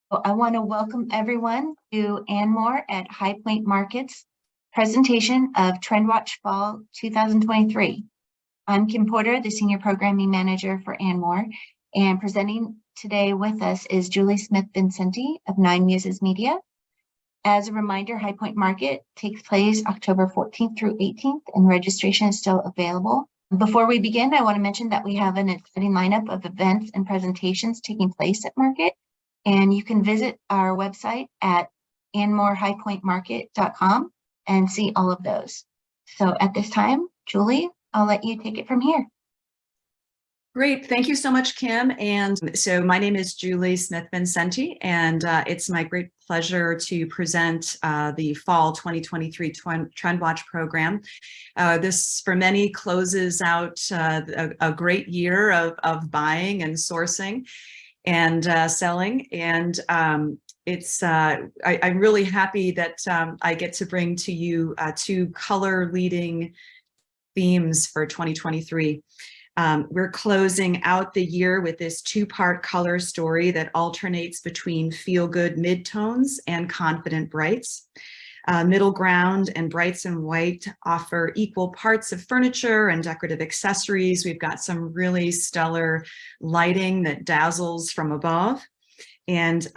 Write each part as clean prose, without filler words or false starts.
Well, I want to welcome everyone to ANDMORE at High Point Markets presentation of TrendWatch Fall 2023. I'm Kim Porter, the Senior Programming Manager for ANDMORE, and presenting today with us is Julie Smith-Vincenti of Nine Muses Media. As a reminder, High Point Market takes place October 14th through 18th, and registration is still available. Before we begin, I want to mention that we have an exciting lineup of events and presentations taking place at Market. And you can visit our website at ANDMOREHighPointMarket.com and see all of those. So at this time, Julie, I'll let you take it from here. Great. Thank you so much, Kim. And so my name is Julie Smith-Vincenti, and it's my great pleasure to present the Fall 2023 TrendWatch program. This, for many, closes out a great year of buying and sourcing and selling. And I'm really happy that I get to bring to you two color leading themes for 2023. We're closing out the year with this two-part color story that alternates between feel-good midtones and confident brights. Middle ground and brights and white offer equal parts of furniture and decorative accessories. We've got some really stellar lighting that dazzles from above. And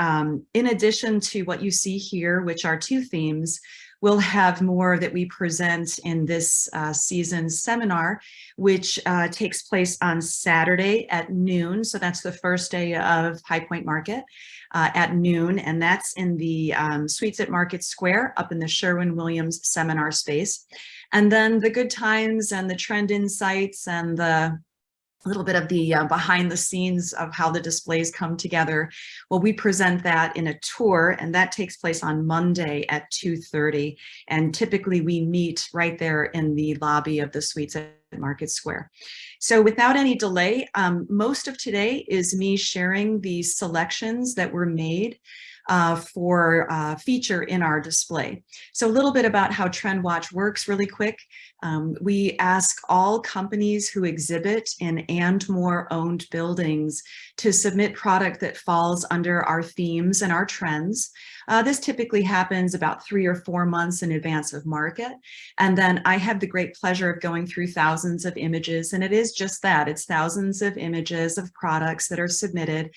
in addition to what you see here, which are two themes, we'll have more that we present in this season's seminar, which takes place on Saturday at noon. So that's the first day of High Point Market at noon. And that's in the Suites at Market Square up in the Sherwin-Williams seminar space. And then the good times and the trend insights and the little bit of the behind the scenes of how the displays come together. Well, we present that in a tour, and that takes place on Monday at 2:30. And typically we meet right there in the lobby of the Suites at Market Square. So without any delay, most of today is me sharing the selections that were made for feature in our display. So a little bit about how TrendWatch works really quick. We ask all companies who exhibit in ANDMORE owned buildings to submit product that falls under our themes and our trends. This typically happens about 3 or 4 months in advance of market. And then I have the great pleasure of going through thousands of images, and it is just that. It's thousands of images of products that are submitted.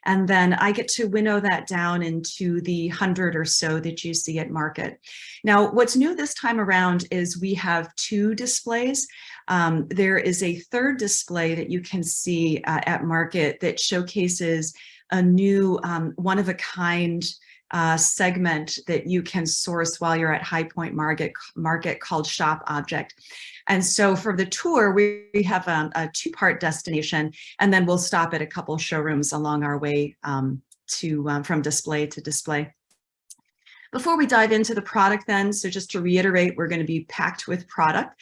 And then I get to winnow that down into the 100 or so that you see at market. Now, what's new this time around is we have 2 displays. There is a third display that you can see at market that showcases a new one-of-a-kind segment that you can source while you're at High Point Market called Shop Object. And so for the tour, we have a 2-part destination, and then we'll stop at a couple showrooms along our way from display to display. Before we dive into the product then, so just to reiterate, we're going to be packed with product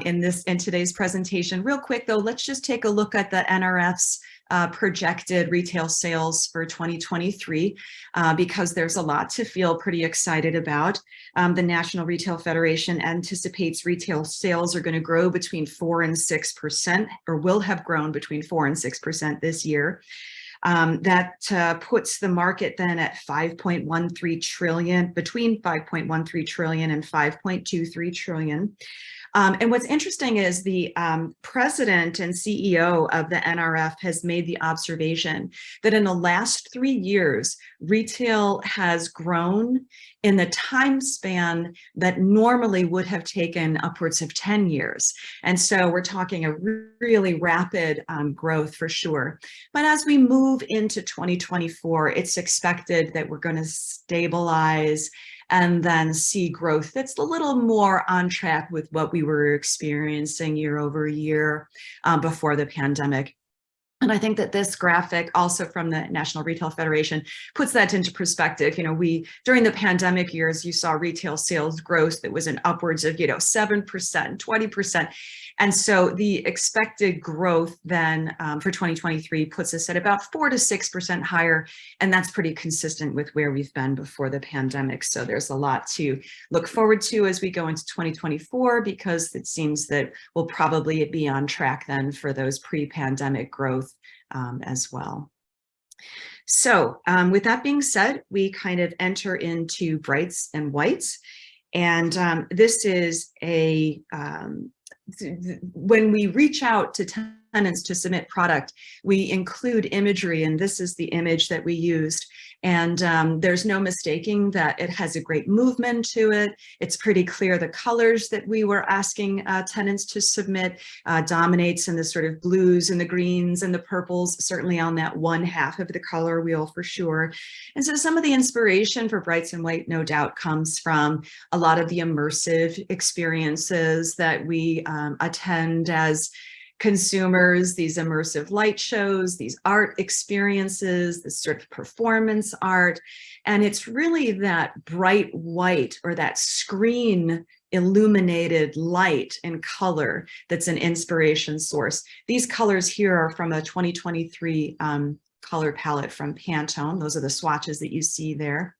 in today's presentation. Real quick though, let's just take a look at the NRF's projected retail sales for 2023 because there's a lot to feel pretty excited about. The National Retail Federation anticipates retail sales are going to grow between 4 and 6%, or will have grown between 4 and 6% this year. That puts the market then at 5.13 trillion, between 5.13 trillion and 5.23 trillion. And what's interesting is the president and CEO of the NRF has made the observation that in the last 3 years, retail has grown in the time span that normally would have taken upwards of 10 years. And so we're talking a really rapid growth for sure. But as we move into 2024, it's expected that we're going to stabilize and then see growth that's a little more on track with what we were experiencing year over year before the pandemic. And I think that this graphic, also from the National Retail Federation, puts that into perspective. You know, during the pandemic years, you saw retail sales growth that was in upwards of, 7%, 20%. And so the expected growth then for 2023 puts us at about 4 to 6% higher. And that's pretty consistent with where we've been before the pandemic. So there's a lot to look forward to as we go into 2024, because it seems that we'll probably be on track then for those pre-pandemic growth as well. So with that being said, we kind of enter into brights and whites. And this is when we reach out to tenants to submit product, we include imagery, and this is the image that we used. And there's no mistaking that it has a great movement to it. It's pretty clear the colors that we were asking tenants to submit dominates in the sort of blues and the greens and the purples, certainly on that one half of the color wheel for sure. And so some of the inspiration for brights and white, no doubt, comes from a lot of the immersive experiences that we attend as consumers, these immersive light shows, these art experiences, this sort of performance art. And it's really that bright white or that screen illuminated light and color that's an inspiration source. These colors here are from a 2023 color palette from Pantone. Those are the swatches that you see there.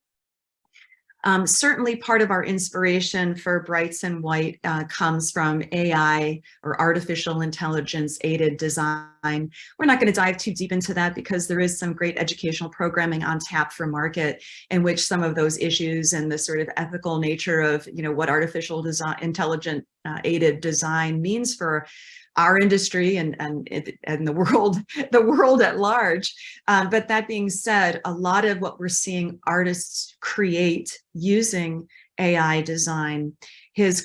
Certainly part of our inspiration for brights and white comes from AI or artificial intelligence aided design. We're not going to dive too deep into that because there is some great educational programming on tap for market in which some of those issues and the sort of ethical nature of, you know, what artificial design, intelligent aided design means for our industry and the world at large. But that being said, a lot of what we're seeing artists create using AI design has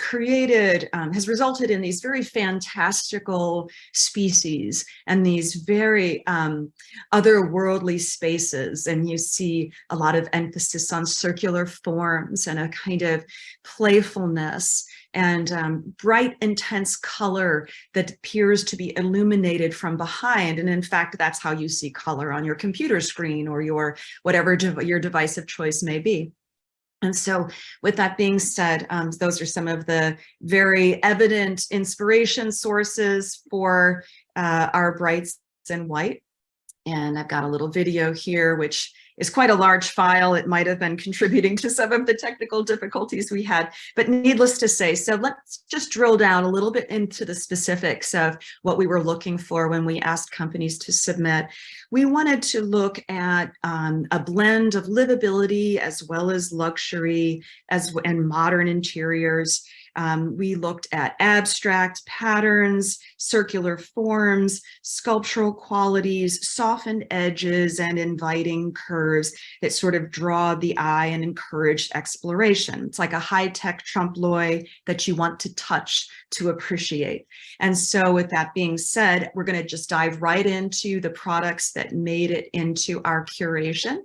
resulted in these very fantastical species and these very otherworldly spaces. And you see a lot of emphasis on circular forms and a kind of playfulness and bright, intense color that appears to be illuminated from behind. And in fact, that's how you see color on your computer screen or your whatever your device of choice may be. And so with that being said, those are some of the very evident inspiration sources for our brights and white. And I've got a little video here, which is quite a large file. It might have been contributing to some of the technical difficulties we had, but needless to say, so let's just drill down a little bit into the specifics of what we were looking for when we asked companies to submit. We wanted to look at a blend of livability as well as luxury and modern interiors. We looked at abstract patterns, circular forms, sculptural qualities, softened edges, and inviting curves that sort of draw the eye and encourage exploration. It's like a high-tech trompe-l'oeil that you want to touch to appreciate. And so with that being said, we're going to just dive right into the products that made it into our curation.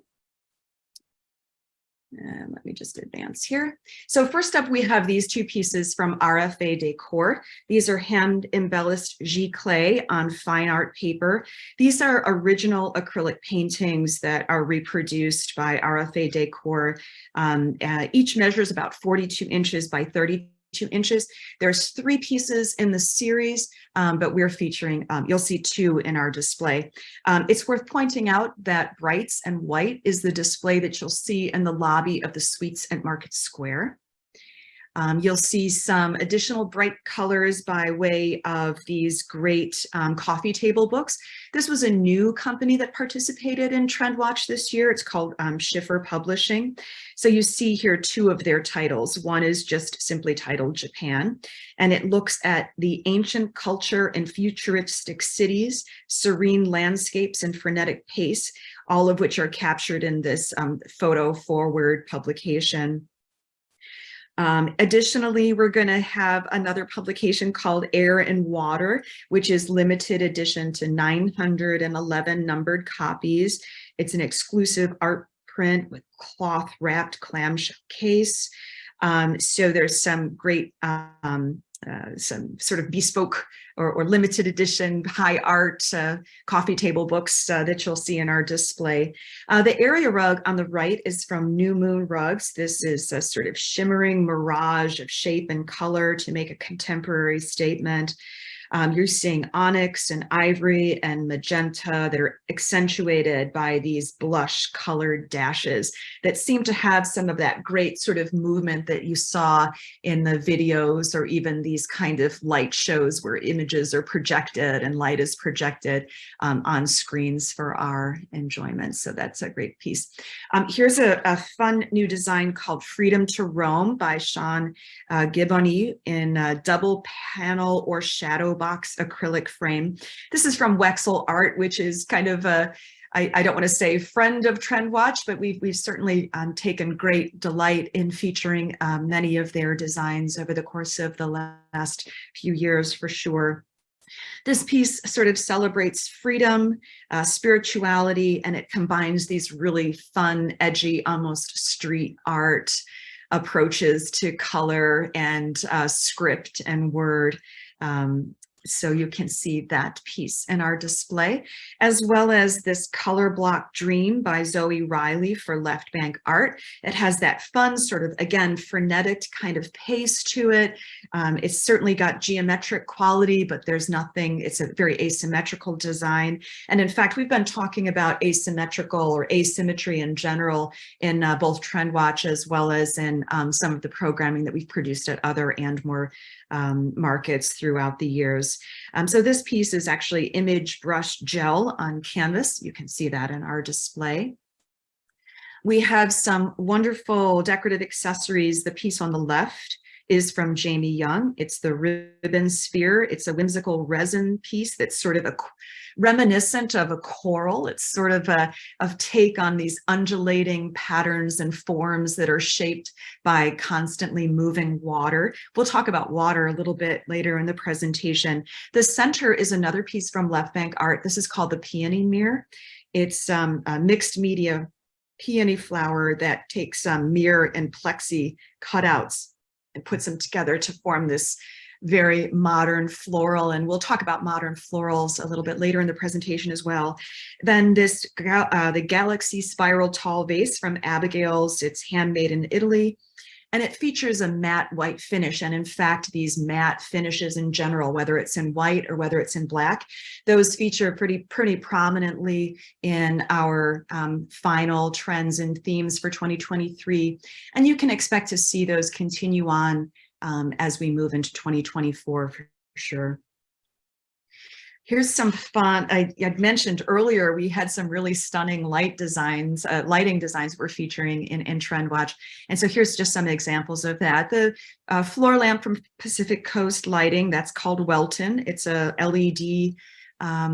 And let me just advance here. So first up, we have these two pieces from RFA Decor. These are hand embellished giclée on fine art paper. These are original acrylic paintings that are reproduced by RFA Decor. Each measures about 42 inches by 32 inches. There's 3 pieces in the series, but we're featuring, you'll see 2 in our display. It's worth pointing out that brights and white is the display that you'll see in the lobby of the Suites at Market Square. You'll see some additional bright colors by way of these great coffee table books. This was a new company that participated in TrendWatch this year. It's called Schiffer Publishing. So you see here 2 of their titles. One is just simply titled Japan, and it looks at the ancient culture and futuristic cities, serene landscapes, and frenetic pace, all of which are captured in this photo forward publication. Additionally, we're going to have another publication called Air and Water, which is limited edition to 911 numbered copies. It's an exclusive art print with cloth wrapped clamshell case. So there's some great, some sort of bespoke or limited edition high art coffee table books that you'll see in our display. The area rug on the right is from New Moon Rugs. This is a sort of shimmering mirage of shape and color to make a contemporary statement. You're seeing onyx and ivory and magenta that are accentuated by these blush colored dashes that seem to have some of that great sort of movement that you saw in the videos, or even these kind of light shows where images are projected and light is projected on screens for our enjoyment. So that's a great piece. Here's a fun new design called Freedom to Roam by Sean Giboni in double panel or shadow box acrylic frame. This is from Wexel Art, which is kind of a, I don't want to say friend of TrendWatch, but we've certainly taken great delight in featuring many of their designs over the course of the last few years, for sure. This piece sort of celebrates freedom, spirituality, and it combines these really fun, edgy, almost street art approaches to color and script and word. So you can see that piece in our display, as well as this color block Dream by Zoe Riley for Left Bank Art. It has that fun sort of, again, frenetic kind of pace to it. It's certainly got geometric quality, but there's nothing, it's a very asymmetrical design. And in fact, we've been talking about asymmetrical or asymmetry in general in both TrendWatch as well as in some of the programming that we've produced at other ANDMORE markets throughout the years. So this piece is actually image brush gel on canvas. You can see that in our display. We have some wonderful decorative accessories. The piece on the left is from Jamie Young. It's the ribbon sphere. It's a whimsical resin piece that's sort of reminiscent of a coral. It's sort of a take on these undulating patterns and forms that are shaped by constantly moving water. We'll talk about water a little bit later in the presentation. The center is another piece from Left Bank Art. This is called the Peony Mirror. It's a mixed media peony flower that takes mirror and plexi cutouts and puts them together to form this very modern floral, and we'll talk about modern florals a little bit later in the presentation as well. Then this, the Galaxy Spiral Tall Vase from Abigail's. It's handmade in Italy, and it features a matte white finish. And in fact, these matte finishes in general, whether it's in white or whether it's in black, those feature pretty prominently in our final trends and themes for 2023. And you can expect to see those continue on as we move into 2024 for sure. Here's some fun. I mentioned earlier, we had some really stunning lighting designs we're featuring in TrendWatch. And so here's just some examples of that. The floor lamp from Pacific Coast Lighting, that's called Welton. It's a LED.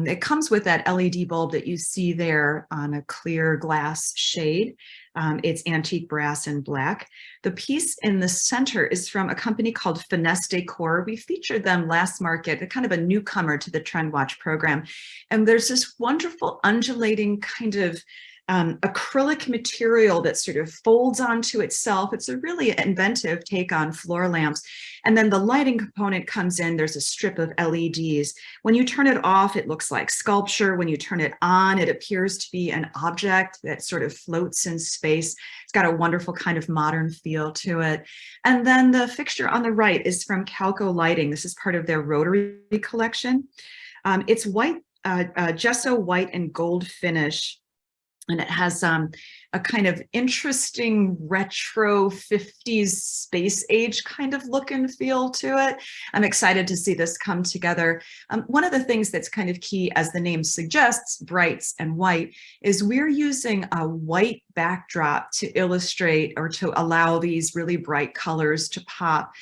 It comes with that LED bulb that you see there on a clear glass shade. It's antique brass and black. The piece in the center is from a company called Finesse Decor. We featured them last market, a kind of a newcomer to the TrendWatch program. And there's this wonderful undulating kind of acrylic material that sort of folds onto itself. It's a really inventive take on floor lamps. And then the lighting component comes in. There's a strip of LEDs. When you turn it off, it looks like sculpture. When you turn it on, it appears to be an object that sort of floats in space. It's got a wonderful kind of modern feel to it. And then the fixture on the right is from Calco Lighting. This is part of their Rotary collection. It's white, gesso white and gold finish. And it has a kind of interesting retro 50s space age kind of look and feel to it. I'm excited to see this come together. One of the things that's kind of key, as the name suggests, brights and white, is we're using a white backdrop to illustrate or to allow these really bright colors to pop.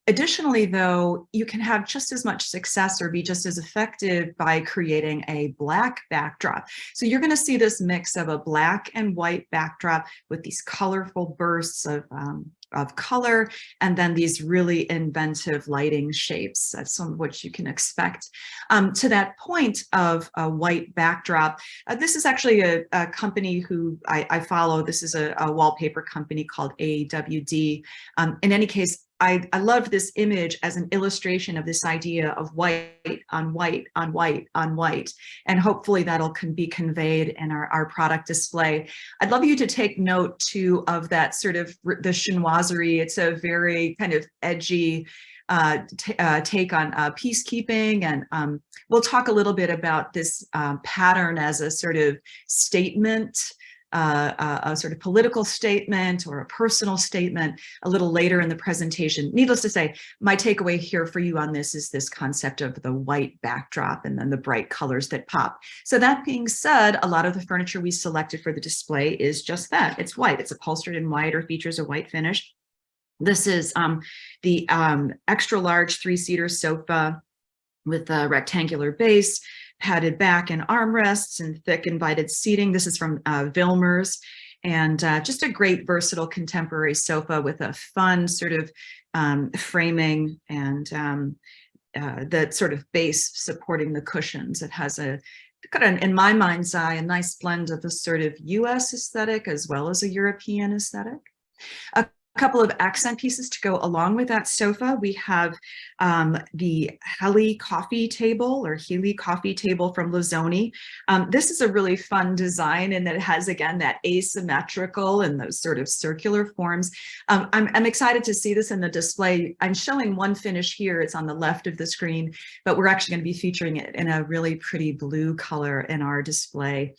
Additionally, though, you can have just as much success or be just as effective by creating a black backdrop. So you're going to see this mix of a black and white backdrop with these colorful bursts of color, and then these really inventive lighting shapes. That's some of what you can expect. To that point of a white backdrop, this is actually a company who I follow. This is a wallpaper company called AWD. In any case, I love this image as an illustration of this idea of white on white on white on white, and hopefully that'll be conveyed in our product display. I'd love you to take note too of that sort of the chinoiserie. It's a very kind of edgy, take on peacekeeping, and we'll talk a little bit about this pattern as a sort of statement, a sort of political statement or a personal statement a little later in the presentation. Needless to say, my takeaway here for you on this is this concept of the white backdrop and then the bright colors that pop. So that being said, a lot of the furniture we selected for the display is just that. It's white. It's upholstered in white or features a white finish. This is the extra large 3-seater sofa with a rectangular base, padded back and armrests, and thick invited seating. This is from Vilmers, and just a great versatile contemporary sofa with a fun sort of framing and the sort of base supporting the cushions. It has in my mind's eye, a nice blend of the sort of US aesthetic as well as a European aesthetic. A couple of accent pieces to go along with that sofa. We have the Healy coffee table from Lozoni. This is a really fun design in that it has, again, that asymmetrical and those sort of circular forms. I'm excited to see this in the display. I'm showing one finish here. It's on the left of the screen, but we're actually going to be featuring it in a really pretty blue color in our display.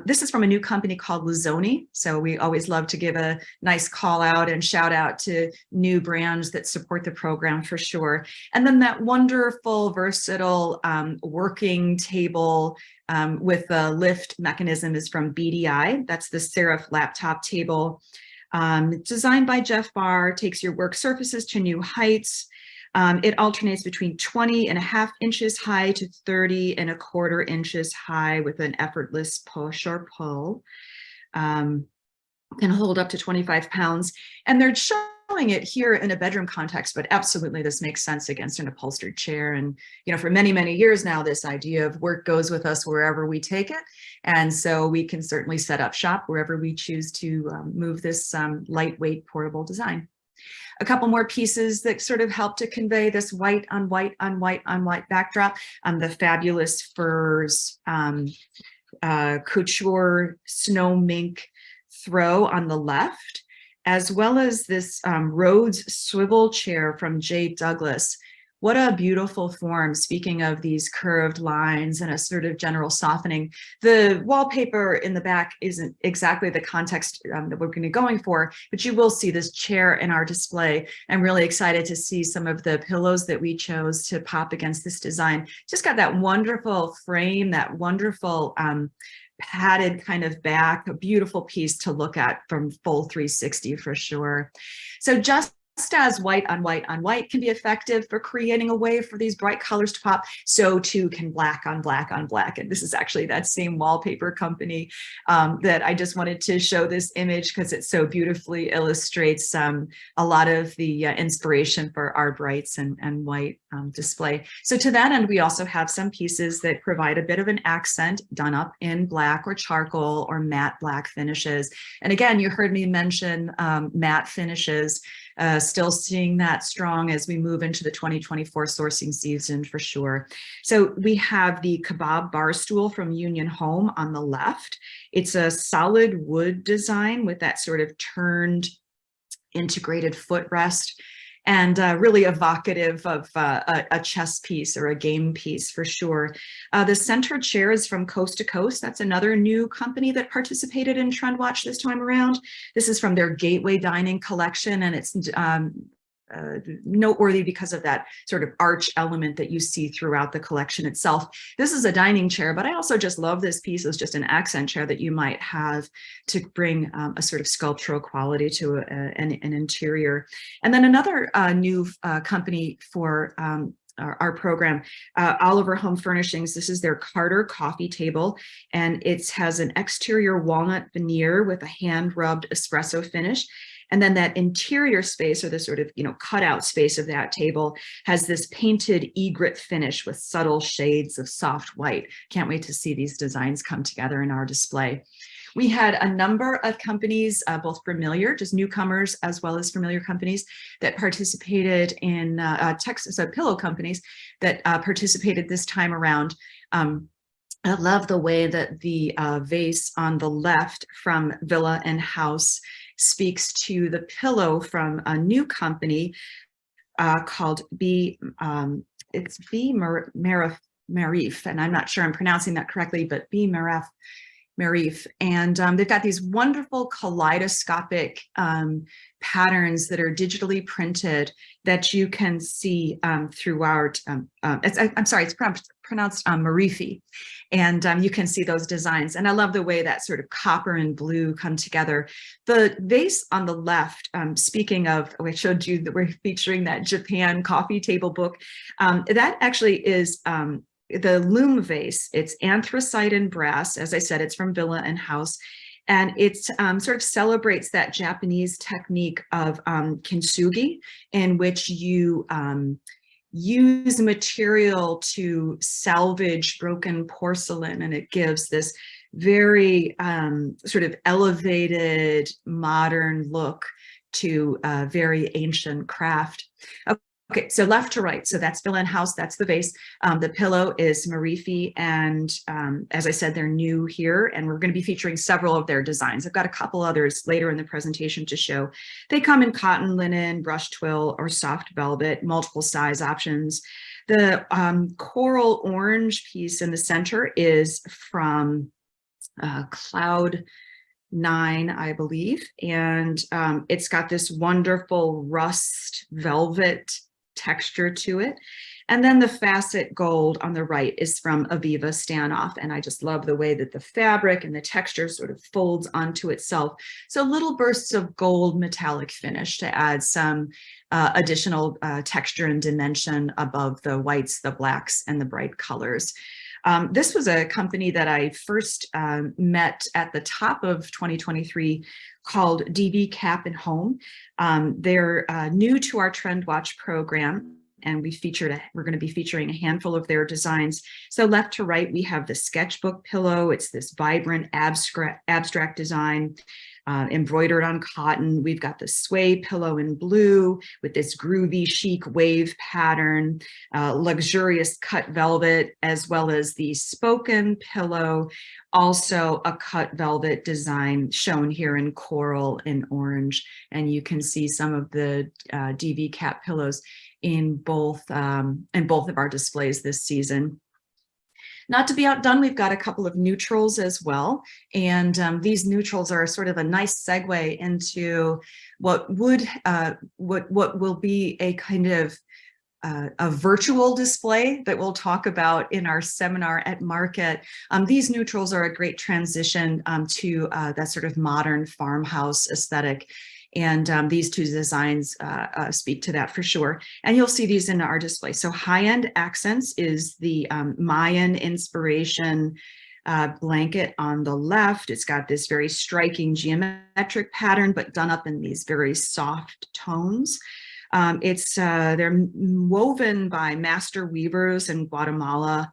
This is from a new company called Lozoni. So we always love to give a nice call out and shout out to new brands that support the program for sure. And then that wonderful, versatile working table with a lift mechanism is from BDI. That's the Serif laptop table. Designed by Jeff Barr, takes your work surfaces to new heights. It alternates between 20.5 inches high to 30.25 inches high with an effortless push or pull. Can hold up to 25 pounds. And they're showing it here in a bedroom context, but absolutely this makes sense against an upholstered chair. And, you know, for many, many years now, this idea of work goes with us wherever we take it. And so we can certainly set up shop wherever we choose to move this lightweight portable design. A couple more pieces that sort of help to convey this white on white on white on white backdrop. The fabulous furs, couture snow mink throw on the left, as well as this Rhodes swivel chair from J. Douglas. What a beautiful form. Speaking of these curved lines and a sort of general softening, the wallpaper in the back isn't exactly the context that we're going to be going for, but you will see this chair in our display. I'm really excited to see some of the pillows that we chose to pop against this design. Just got that wonderful frame, that wonderful padded kind of back, a beautiful piece to look at from full 360 for sure. So just as white on white on white can be effective for creating a way for these bright colors to pop, so too can black on black on black. And this is actually that same wallpaper company that I just wanted to show this image because it so beautifully illustrates a lot of the inspiration for our brights and white display. So to that end, we also have some pieces that provide a bit of an accent done up in black or charcoal or matte black finishes. And again, you heard me mention matte finishes. Still seeing that strong as we move into the 2024 sourcing season for sure. So we have the kebab bar stool from Union Home on the left. It's a solid wood design with that sort of turned integrated footrest, and really evocative of a chess piece or a game piece for sure. The center chair is from Coast to Coast. That's another new company that participated in TrendWatch this time around. This is from their Gateway Dining collection, and it's noteworthy because of that sort of arch element that you see throughout the collection itself. This is a dining chair, but I also just love this piece as just an accent chair that you might have to bring a sort of sculptural quality to an interior. And then another new company for our program, Oliver Home Furnishings. This is their Carter coffee table, and it has an exterior walnut veneer with a hand-rubbed espresso finish. And then that interior space, or the sort of, cutout space of that table, has this painted egret finish with subtle shades of soft white. Can't wait to see these designs come together in our display. We had a number of companies, both familiar, just newcomers, as well as familiar companies that participated in Texas, pillow companies that participated this time around. I love the way that the vase on the left from Villa and House speaks to the pillow from a new company, called it's B. Marif, and I'm not sure I'm pronouncing that correctly, but B. Marif. And they've got these wonderful kaleidoscopic patterns that are digitally printed that you can see throughout. I'm sorry, it's pronounced Marifi. And you can see those designs. And I love the way that sort of copper and blue come together. The vase on the left, speaking of, I showed you that we're featuring that Japan coffee table book. That actually is the loom vase. It's anthracite and brass. As I said, it's from Villa and House. And it sort of celebrates that Japanese technique of kintsugi, in which you use material to salvage broken porcelain, and it gives this very sort of elevated modern look to a very ancient craft. Okay, so left to right, so that's Villa and House, that's the vase. The pillow is Marifi, and as I said, they're new here, and we're going to be featuring several of their designs. I've got a couple others later in the presentation to show. They come in cotton, linen, brush twill, or soft velvet, multiple size options. The coral orange piece in the center is from Cloud 9, I believe, and it's got this wonderful rust velvet texture to it. And then the facet gold on the right is from Aviva Stanoff, and I just love the way that the fabric and the texture sort of folds onto itself. So little bursts of gold metallic finish to add some additional texture and dimension above the whites, the blacks, and the bright colors. This was a company that I first met at the top of 2023 called DV Cap and Home. They're new to our TrendWatch program, and we're going to be featuring a handful of their designs. So left to right, we have the sketchbook pillow. It's this vibrant abstract design. Embroidered on cotton. We've got the sway pillow in blue with this groovy chic wave pattern, luxurious cut velvet, as well as the spoken pillow, also a cut velvet design shown here in coral and orange. And you can see some of the DV Cap pillows in both of our displays this season. Not to be outdone, we've got a couple of neutrals as well. And these neutrals are sort of a nice segue into what will be a kind of a virtual display that we'll talk about in our seminar at Market. These neutrals are a great transition to that sort of modern farmhouse aesthetic. And these two designs speak to that for sure. And you'll see these in our display. So high-end accents is the Mayan inspiration blanket on the left. It's got this very striking geometric pattern, but done up in these very soft tones. They're woven by master weavers in Guatemala.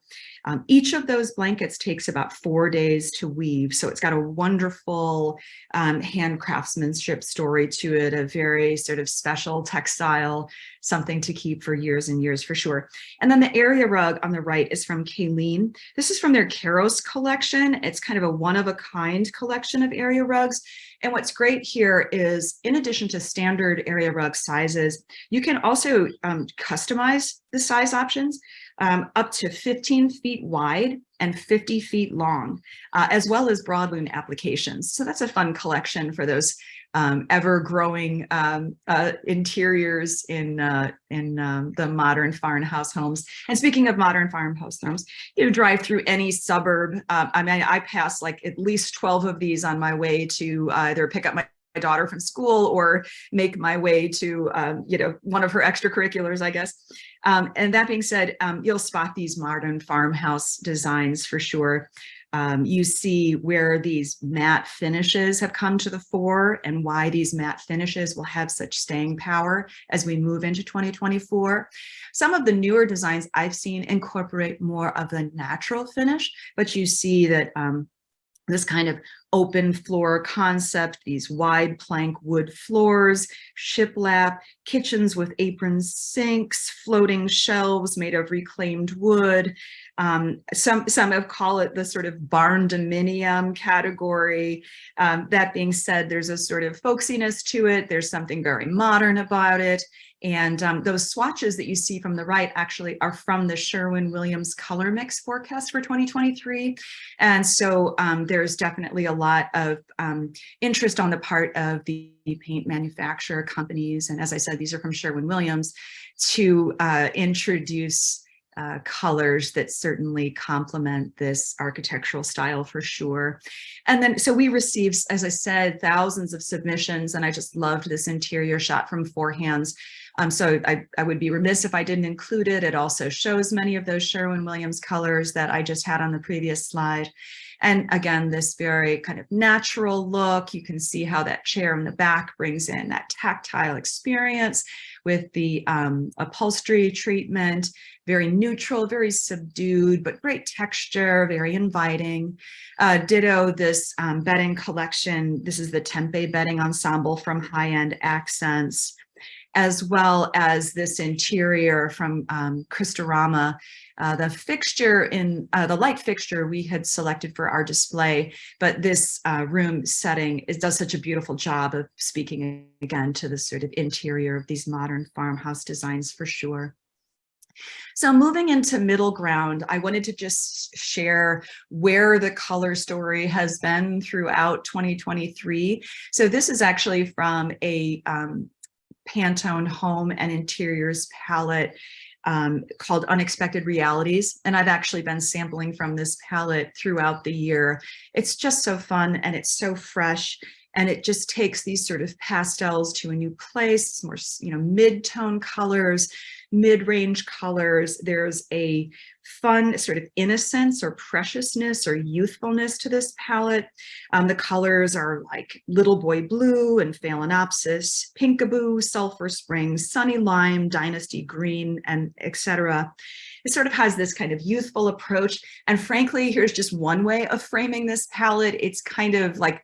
Each of those blankets takes about 4 days to weave. So it's got a wonderful hand craftsmanship story to it, a very sort of special textile, something to keep for years and years for sure. And then the area rug on the right is from Kayleen. This is from their Keros collection. It's kind of a one-of-a-kind collection of area rugs. And what's great here is, in addition to standard area rug sizes, you can also customize the size options up to 15 feet wide and 50 feet long, as well as broadloom applications. So that's a fun collection for those ever-growing interiors in the modern farmhouse homes. And speaking of modern farmhouse homes, you drive through any suburb. I mean, I pass like at least 12 of these on my way to either pick up my daughter from school or make my way to one of her extracurriculars, I guess. And that being said, you'll spot these modern farmhouse designs for sure. You see where these matte finishes have come to the fore and why these matte finishes will have such staying power as we move into 2024. Some of the newer designs I've seen incorporate more of the natural finish, but you see that this kind of open floor concept, these wide plank wood floors, shiplap, kitchens with apron sinks, floating shelves made of reclaimed wood. Some have called it the sort of barn dominium category. That being said, there's a sort of folksiness to it. There's something very modern about it. And those swatches that you see from the right actually are from the Sherwin-Williams color mix forecast for 2023. And so there's definitely a lot of interest on the part of the paint manufacturer companies. And as I said, these are from Sherwin-Williams to introduce colors that certainly complement this architectural style for sure. And then, so we received, as I said, thousands of submissions, and I just loved this interior shot from Four Hands. So I would be remiss if I didn't include it. It also shows many of those Sherwin-Williams colors that I just had on the previous slide. And again, this very kind of natural look. You can see how that chair in the back brings in that tactile experience with the upholstery treatment. Very neutral, very subdued, but great texture, very inviting. Ditto this bedding collection. This is the Tempe bedding ensemble from High End Accents, as well as this interior from Christorama. The fixture in the light fixture we had selected for our display, but this room setting does such a beautiful job of speaking again to the sort of interior of these modern farmhouse designs for sure. So moving into middle ground, I wanted to just share where the color story has been throughout 2023. So this is actually from a Pantone Home and Interiors palette called Unexpected Realities. And I've actually been sampling from this palette throughout the year. It's just so fun and it's so fresh. And it just takes these sort of pastels to a new place, more, mid-tone colors, mid-range colors. There's a fun sort of innocence or preciousness or youthfulness to this palette. The colors are like Little Boy Blue and Phalaenopsis, Pinkaboo, Sulphur Springs, Sunny Lime, Dynasty Green, and etc. It sort of has this kind of youthful approach. And frankly, here's just one way of framing this palette. It's kind of like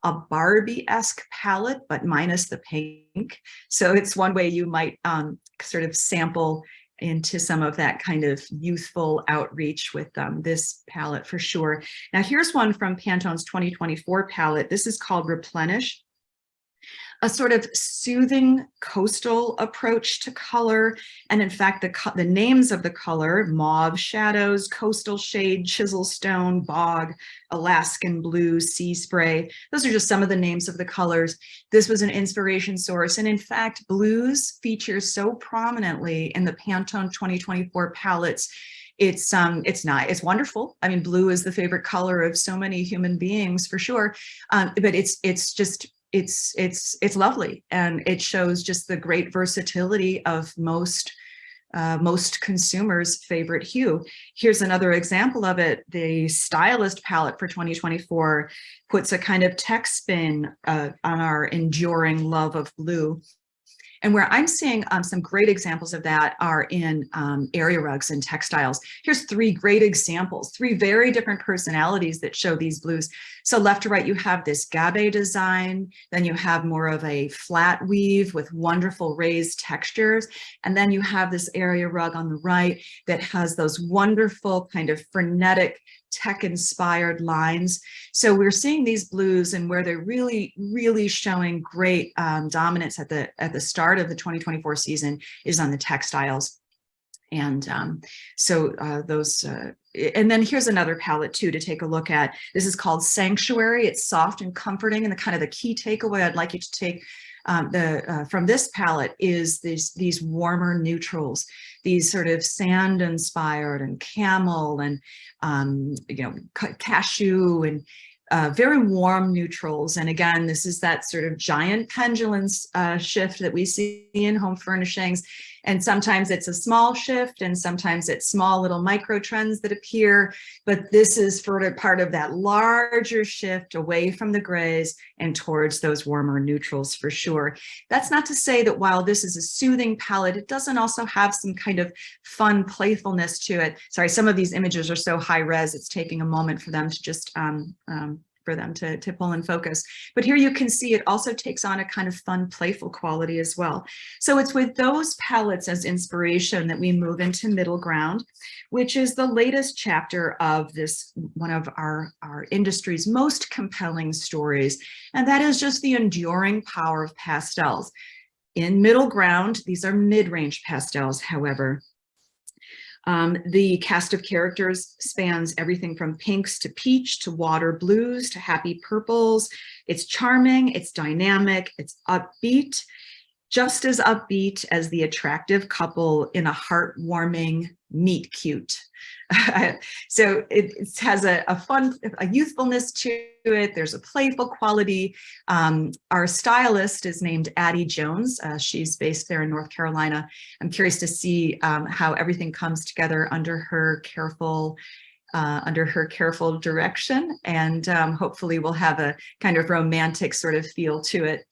a Barbie-esque palette, but minus the pink. So it's one way you might sort of sample into some of that kind of youthful outreach with this palette for sure. Now here's one from Pantone's 2024 palette. This is called Replenish. A sort of soothing coastal approach to color. And in fact, the names of the color, mauve shadows, coastal shade, chisel stone, bog, Alaskan blue, sea spray. Those are just some of the names of the colors. This was an inspiration source. And in fact, blues feature so prominently in the Pantone 2024 palettes. It's wonderful. I mean, blue is the favorite color of so many human beings for sure. But it's lovely, and it shows just the great versatility of most consumers' favorite hue. Here's another example of it. The Stylist palette for 2024 puts a kind of tech spin on our enduring love of blue. And where I'm seeing some great examples of that are in area rugs and textiles. Here's three great examples, three very different personalities that show these blues. So left to right, you have this gabe design, then you have more of a flat weave with wonderful raised textures. And then you have this area rug on the right that has those wonderful kind of frenetic tech-inspired lines. So we're seeing these blues, and where they're really, really showing great dominance at the start of the 2024 season is on the textiles. And and then here's another palette too to take a look at. This is called Sanctuary. It's soft and comforting, and the key takeaway I'd like you to take from this palette is these warmer neutrals, these sort of sand inspired and camel and cashew and very warm neutrals. And again, this is that sort of giant pendulum shift that we see in home furnishings. And sometimes it's a small shift, and sometimes it's small little micro trends that appear. But this is part of that larger shift away from the grays and towards those warmer neutrals for sure. That's not to say that while this is a soothing palette, it doesn't also have some kind of fun playfulness to it. Sorry, some of these images are so high res, it's taking a moment for them to just for them to pull in focus. But here you can see it also takes on a kind of fun, playful quality as well. So it's with those palettes as inspiration that we move into Middle Ground, which is the latest chapter of this, one of our industry's most compelling stories. And that is just the enduring power of pastels. In Middle Ground, these are mid-range pastels, however. The cast of characters spans everything from pinks to peach to water blues to happy purples. It's charming, it's dynamic, it's upbeat, just as upbeat as the attractive couple in a heartwarming meet cute. So it has a fun, a youthfulness to it. There's a playful quality. Our stylist is named Addie Jones. She's based there in North Carolina. I'm curious to see how everything comes together under her careful direction, and hopefully we'll have a kind of romantic sort of feel to it.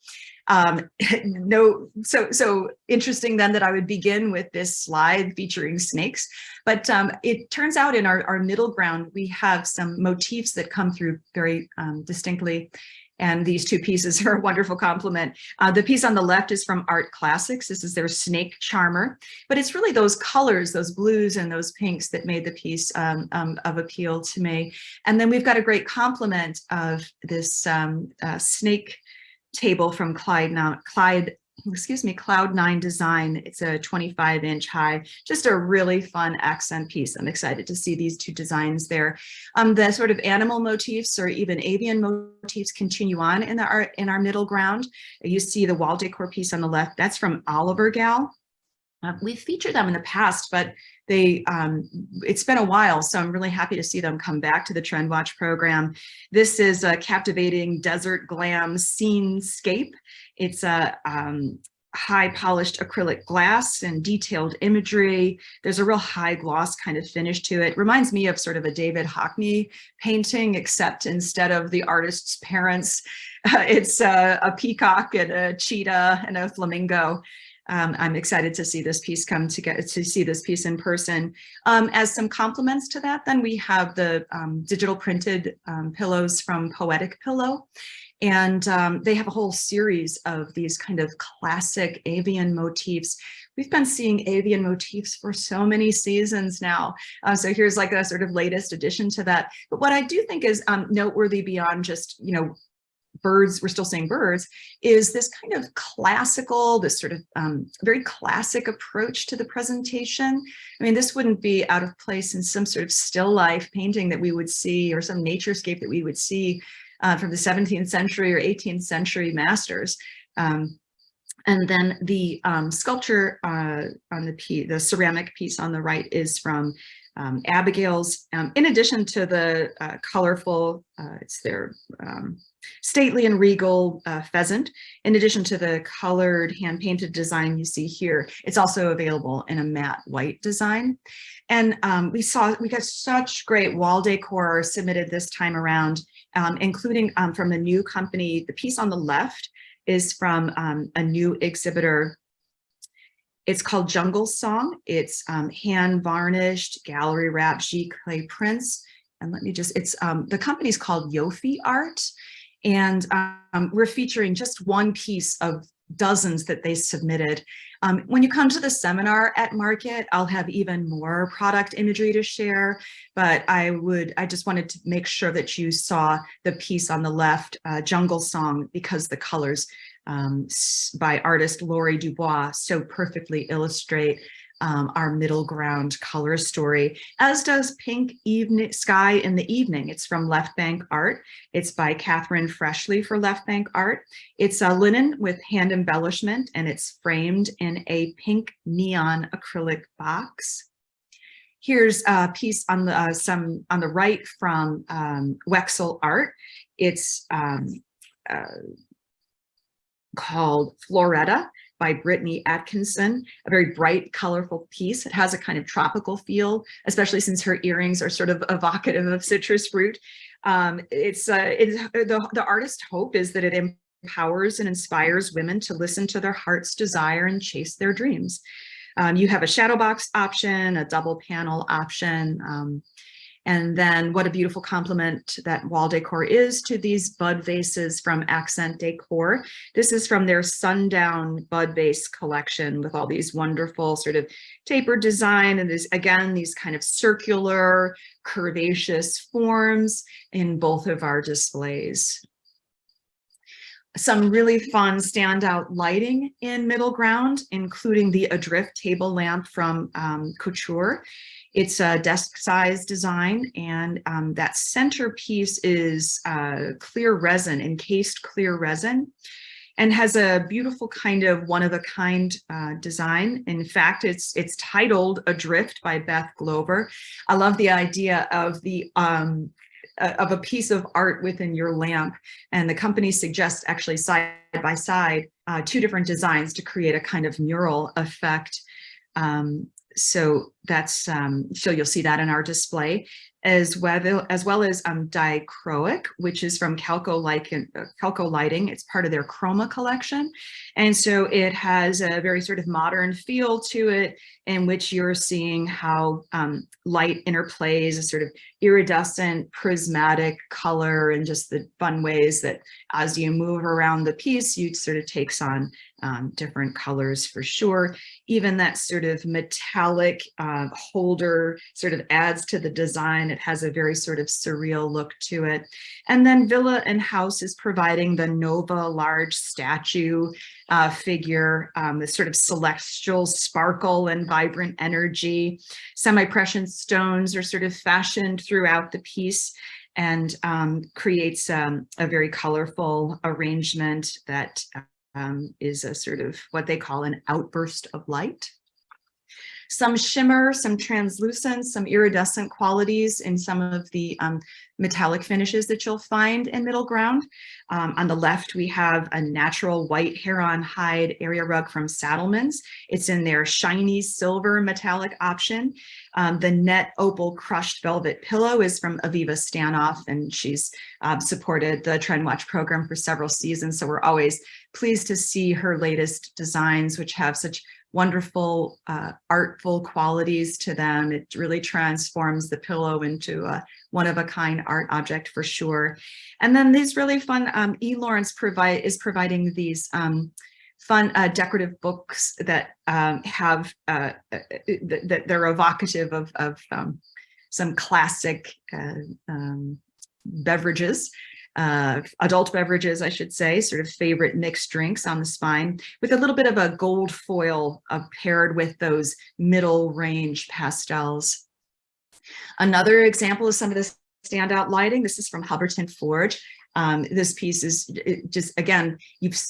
So interesting then that I would begin with this slide featuring snakes, but it turns out in our Middle Ground, we have some motifs that come through very distinctly. And these two pieces are a wonderful complement. The piece on the left is from Art Classics. This is their Snake Charmer, but it's really those colors, those blues and those pinks that made the piece of appeal to me. And then we've got a great complement of this snake table from Cloud9 Design. It's a 25-inch high, just a really fun accent piece. I'm excited to see these two designs there. The sort of animal motifs or even avian motifs continue on in our Middle Ground. You see the wall decor piece on the left. That's from Oliver Gal. We've featured them in the past, but it's been a while, so I'm really happy to see them come back to the TrendWatch program. This is a captivating desert glam scenescape. It's a high polished acrylic glass and detailed imagery. There's a real high gloss kind of finish to it. Reminds me of sort of a David Hockney painting, except instead of the artist's parents, it's a peacock and a cheetah and a flamingo. I'm excited to see this piece come together, to see this piece in person. As some compliments to that, then we have the digital printed pillows from Poetic Pillow. And they have a whole series of these kind of classic avian motifs. We've been seeing avian motifs for so many seasons now. So here's like a sort of latest addition to that. But what I do think is noteworthy beyond just, birds, we're still saying birds, is this kind of classical, this sort of very classic approach to the presentation. I mean, this wouldn't be out of place in some sort of still life painting that we would see, or some naturescape that we would see from the 17th century or 18th century masters. And then the sculpture on the ceramic piece on the right is from Abigail's. In addition to the colorful, it's their stately and regal pheasant. In addition to the colored hand-painted design you see here, it's also available in a matte white design. And we got such great wall decor submitted this time around, including from a new company. The piece on the left is from a new exhibitor. It's called Jungle Song. It's hand varnished, gallery wrapped giclée clay prints. And let me just, the company's called Yofi Art. And we're featuring just one piece of dozens that they submitted. When you come to the seminar at Market, I'll have even more product imagery to share, but I just wanted to make sure that you saw the piece on the left, Jungle Song, because the colors by artist Laurie Dubois so perfectly illustrate our Middle Ground color story, as does Pink Sky in the Evening. It's from Left Bank Art. It's by Catherine Freshley for Left Bank Art. It's a linen with hand embellishment, and it's framed in a pink neon acrylic box. Here's a piece on the right from Wexel Art. It's called Floretta by Brittany Atkinson, a very bright, colorful piece. It has a kind of tropical feel, especially since her earrings are sort of evocative of citrus fruit. The artist's hope is that it empowers and inspires women to listen to their heart's desire and chase their dreams. You have a shadow box option, a double panel option, And then what a beautiful complement that wall decor is to these bud vases from Accent Decor. This is from their Sundown Bud Vase collection with all these wonderful sort of tapered design. And there's, again, these kind of circular, curvaceous forms in both of our displays. Some really fun standout lighting in Middle Ground, including the Adrift table lamp from Couture. It's a desk size design, and that centerpiece is clear resin, encased clear resin, and has a beautiful kind of one-of-a-kind design. In fact, it's titled Adrift by Beth Glover. I love the idea of the of a piece of art within your lamp, and the company suggests actually side by side 2 different designs to create a kind of mural effect. So that's so you'll see that in our display, as well as dichroic, which is from Calco Lighting. It's part of their Chroma collection, and so it has a very sort of modern feel to it, in which you're seeing how light interplays, a sort of iridescent, prismatic color, and just the fun ways that as you move around the piece, you sort of takes on different colors for sure. Even that sort of metallic holder sort of adds to the design. It has a very sort of surreal look to it. And then Villa and House is providing the Nova large statue figure, the sort of celestial sparkle and vibrant energy. Semi-precious stones are sort of fashioned throughout the piece, and creates a very colorful arrangement that is a sort of what they call an outburst of light. Some shimmer, some translucence, some iridescent qualities in some of the metallic finishes that you'll find in Middle Ground. On the left, we have a natural white heron hide area rug from Saddleman's. It's in their shiny silver metallic option. The net opal crushed velvet pillow is from Aviva Stanoff, and she's supported the TrendWatch program for several seasons. So we're always pleased to see her latest designs, which have such wonderful artful qualities to them. It really transforms the pillow into a one-of-a-kind art object for sure. And then these really fun, E. Lawrence is providing these fun decorative books that have that they're evocative of some classic beverages. Adult beverages, I should say, sort of favorite mixed drinks on the spine, with a little bit of a gold foil paired with those middle range pastels. Another example is some of this standout lighting. This is from Hubbardton Forge. This piece is just, again, you've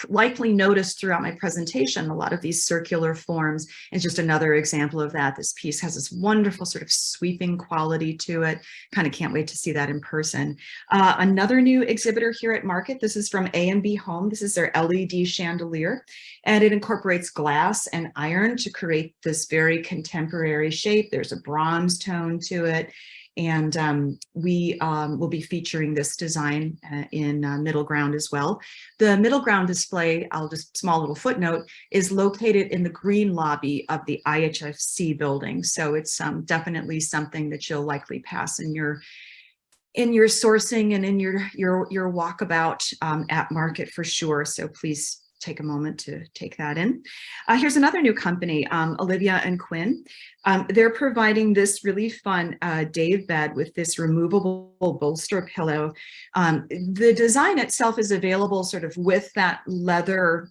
likely noticed throughout my presentation a lot of these circular forms. It's just another example of that. This piece has this wonderful sort of sweeping quality to it. Kind of can't wait to see that in person. Another new exhibitor here at Market, this is from A&B Home. This is their LED chandelier, and it incorporates glass and iron to create this very contemporary shape. There's a bronze tone to it. And we will be featuring this design in Middle Ground as well. The Middle Ground display, small little footnote, is located in the green lobby of the IHFC building. So it's definitely something that you'll likely pass in your sourcing and in your walkabout at Market for sure. So please take a moment to take that in. Here's another new company, Olivia and Quinn. They're providing this really fun Dave bed with this removable bolster pillow. The design itself is available sort of with that leather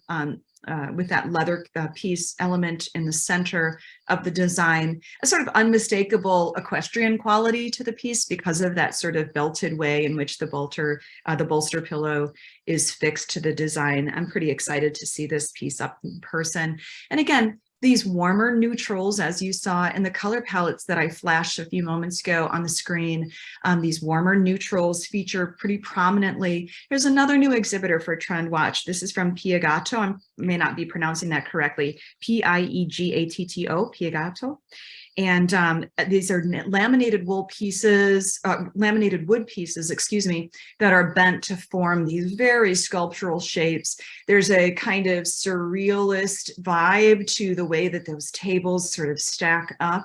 piece element in the center of the design, a sort of unmistakable equestrian quality to the piece because of that sort of belted way in which the bolster pillow is fixed to the design. I'm pretty excited to see this piece up in person. And again, these warmer neutrals, as you saw in the color palettes that I flashed a few moments ago on the screen, these warmer neutrals feature pretty prominently. Here's another new exhibitor for TrendWatch. This is from Piegato. I may not be pronouncing that correctly. P-I-E-G-A-T-T-O, Piegato. And these are laminated wood pieces, excuse me, that are bent to form these very sculptural shapes. There's a kind of surrealist vibe to the way that those tables sort of stack up.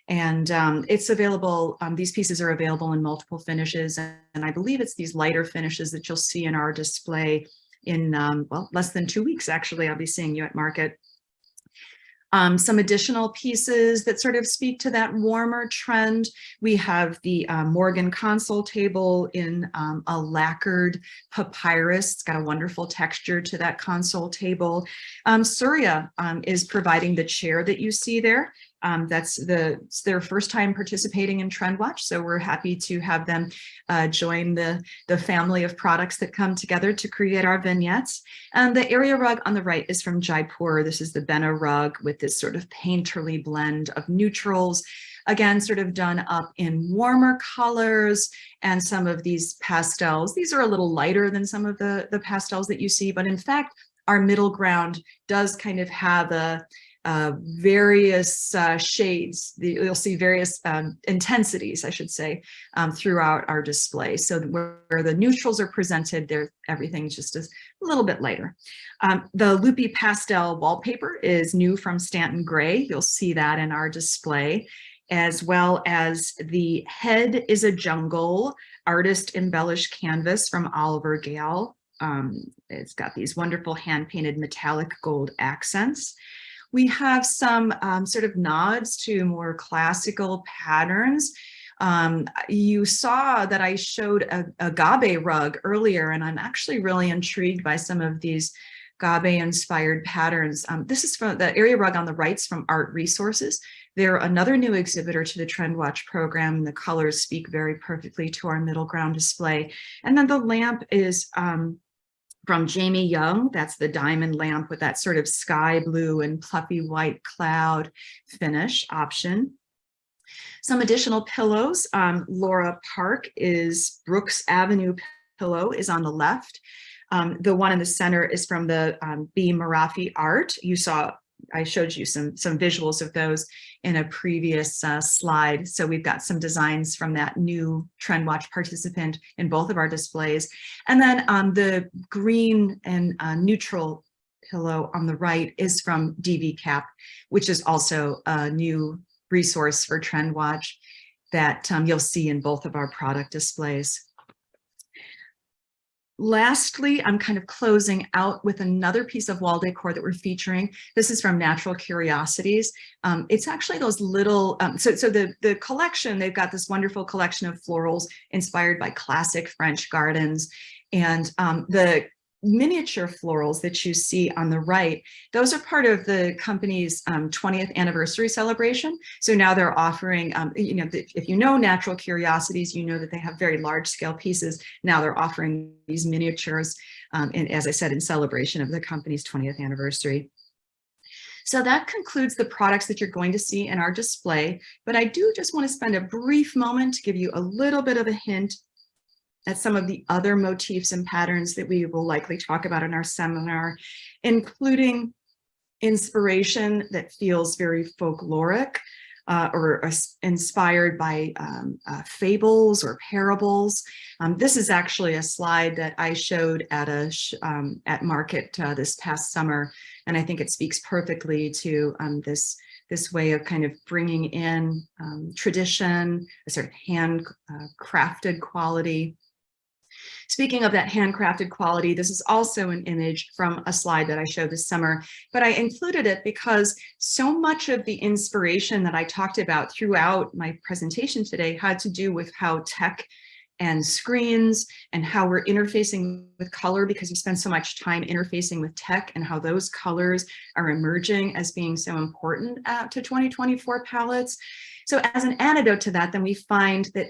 And it's available, these pieces are available in multiple finishes. And I believe it's these lighter finishes that you'll see in our display in, well, less than 2 weeks, actually. I'll be seeing you at market. Some additional pieces that sort of speak to that warmer trend. We have the Morgan console table in a lacquered papyrus. It's got a wonderful texture to that console table. Surya is providing the chair that you see there. That's their first time participating in TrendWatch, so we're happy to have them join the family of products that come together to create our vignettes. And the area rug on the right is from Jaipur. This is the Bena rug with this sort of painterly blend of neutrals, again, sort of done up in warmer colors, and some of these pastels. These are a little lighter than some of the pastels that you see, but in fact, our middle ground does kind of have a various shades. You'll see various intensities, I should say, throughout our display. So where the neutrals are presented, everything just is a little bit lighter. The loopy pastel wallpaper is new from Stanton Gray. You'll see that in our display, as well as the Head is a Jungle artist embellished canvas from Oliver Gale. It's got these wonderful hand-painted metallic gold accents. We have some sort of nods to more classical patterns. You saw that I showed a Gabe rug earlier, and I'm actually really intrigued by some of these Gabe-inspired patterns. This is from the area rug on the right from Art Resources. They're another new exhibitor to the TrendWatch program. The colors speak very perfectly to our middle ground display. And then the lamp is from Jamie Young. That's the diamond lamp with that sort of sky blue and fluffy white cloud finish option. Some additional pillows. Laura Park is Brooks Avenue pillow is on the left. The one in the center is from the B. Marafi art. You saw, I showed you some visuals of those in a previous slide. So we've got some designs from that new TrendWatch participant in both of our displays. And then the green and neutral pillow on the right is from DV Cap, which is also a new resource for TrendWatch that you'll see in both of our product displays. Lastly, I'm kind of closing out with another piece of wall decor that we're featuring. This is from Natural Curiosities. It's actually those little, so the collection, they've got this wonderful collection of florals inspired by classic French gardens. And the miniature florals that you see on the right, those are part of the company's 20th anniversary celebration. So now they're offering, if you know Natural Curiosities, you know that they have very large scale pieces. Now they're offering these miniatures, and as I said, in celebration of the company's 20th anniversary. So that concludes the products that you're going to see in our display, but I do just want to spend a brief moment to give you a little bit of a hint at some of the other motifs and patterns that we will likely talk about in our seminar, including inspiration that feels very folkloric or inspired by fables or parables. This is actually a slide that I showed at at market this past summer, and I think it speaks perfectly to this way of kind of bringing in tradition, a sort of handcrafted quality. Speaking of that handcrafted quality, this is also an image from a slide that I showed this summer, but I included it because so much of the inspiration that I talked about throughout my presentation today had to do with how tech and screens and how we're interfacing with color, because we spend so much time interfacing with tech, and how those colors are emerging as being so important to 2024 palettes. So as an antidote to that, then we find that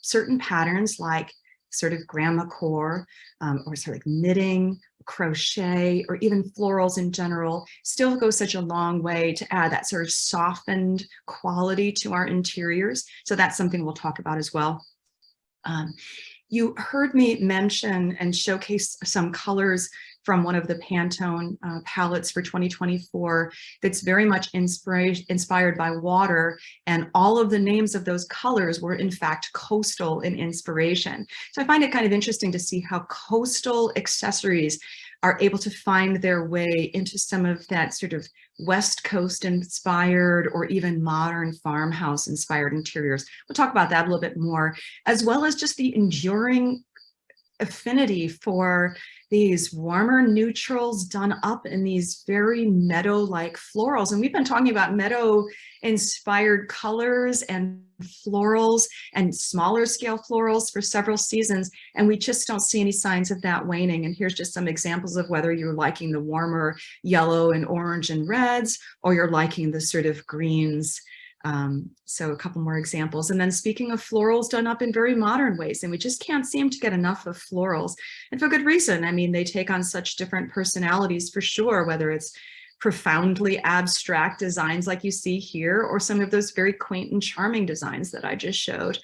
certain patterns like sort of grandma core or sort of like knitting, crochet, or even florals in general still go such a long way to add that sort of softened quality to our interiors. So that's something we'll talk about as well. You heard me mention and showcase some colors from one of the Pantone palettes for 2024 that's very much inspired by water, and all of the names of those colors were in fact coastal in inspiration. So I find it kind of interesting to see how coastal accessories are able to find their way into some of that sort of West Coast inspired or even modern farmhouse inspired interiors. We'll talk about that a little bit more, as well as just the enduring affinity for these warmer neutrals done up in these very meadow-like florals. And we've been talking about meadow-inspired colors and florals and smaller scale florals for several seasons, and we just don't see any signs of that waning. And here's just some examples of whether you're liking the warmer yellow and orange and reds, or you're liking the sort of greens. So a couple more examples. And then speaking of florals done up in very modern ways, and we just can't seem to get enough of florals, and for good reason. I mean, they take on such different personalities for sure, whether it's profoundly abstract designs like you see here, or some of those very quaint and charming designs that I just showed.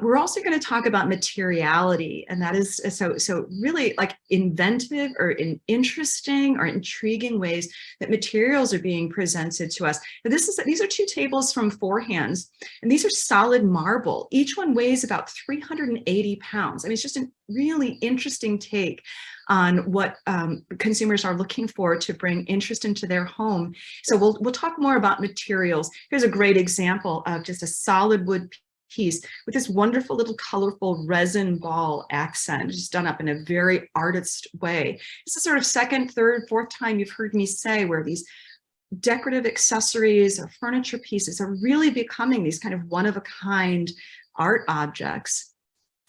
We're also going to talk about materiality, and that is so really like inventive or interesting or intriguing ways that materials are being presented to us. Now these are two tables from Four Hands, and these are solid marble. Each one weighs about 380 pounds. I mean, it's just a really interesting take on what consumers are looking for to bring interest into their home. So we'll talk more about materials. Here's a great example of just a solid wood piece with this wonderful little colorful resin ball accent, just done up in a very artist way. This is sort of second, third, fourth time you've heard me say where these decorative accessories or furniture pieces are really becoming these kind of one-of-a-kind art objects.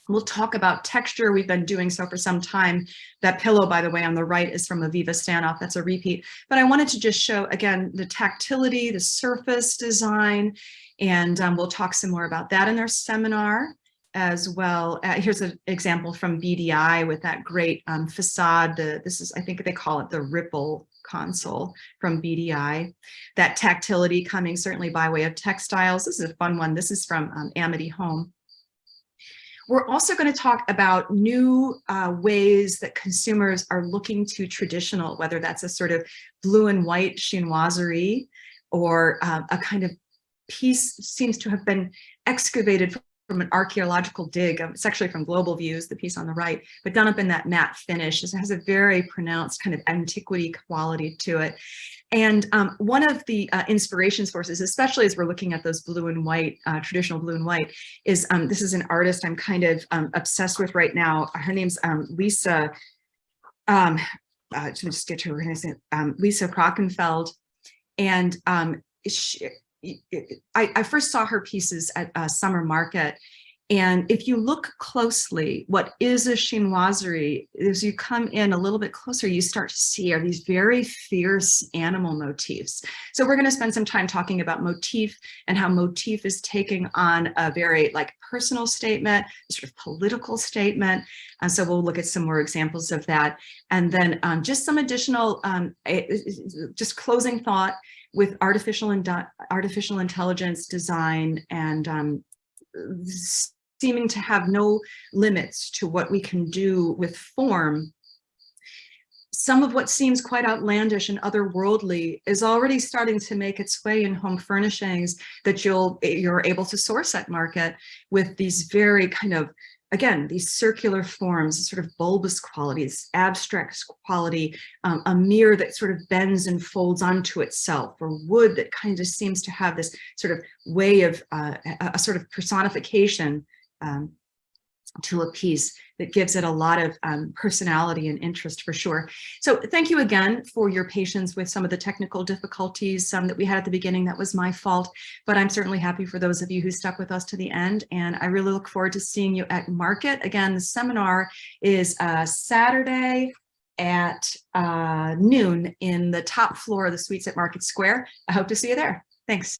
We'll talk about texture. We've been doing so for some time. That pillow, by the way, on the right is from Aviva Stanoff. That's a repeat. But I wanted to just show, again, the tactility, the surface design, and we'll talk some more about that in our seminar as well. Here's an example from BDI with that great facade. This is, I think they call it the Ripple console from BDI. That tactility coming certainly by way of textiles. This is a fun one. This is from Amity Home. We're also going to talk about new ways that consumers are looking to traditional, whether that's a sort of blue and white chinoiserie or a kind of piece seems to have been excavated from an archaeological dig. It's actually from Global Views, the piece on the right, but done up in that matte finish. It has a very pronounced kind of antiquity quality to it. And one of the inspiration sources, especially as we're looking at those blue and white, traditional blue and white, is this is an artist I'm kind of obsessed with right now. Her name's Lisa, let me just get to her name, Lisa Krockenfeld. And I first saw her pieces at Summer Market. And if you look closely, what is a chinoiserie, as you come in a little bit closer, you start to see are these very fierce animal motifs. So we're going to spend some time talking about motif and how motif is taking on a very like personal statement, sort of political statement. And so we'll look at some more examples of that. And then just some additional, just closing thought with artificial intelligence design and seeming to have no limits to what we can do with form. Some of what seems quite outlandish and otherworldly is already starting to make its way in home furnishings that you're able to source at market with these very kind of, again, these circular forms, sort of bulbous qualities, abstract quality, a mirror that sort of bends and folds onto itself, or wood that kind of seems to have this sort of way of a sort of personification to a piece that gives it a lot of personality and interest for sure. So thank you again for your patience with some of the technical difficulties that we had at the beginning. That was my fault, but I'm certainly happy for those of you who stuck with us to the end. And I really look forward to seeing you at market. Again, the seminar is Saturday at noon in the top floor of the suites at Market Square. I hope to see you there. Thanks.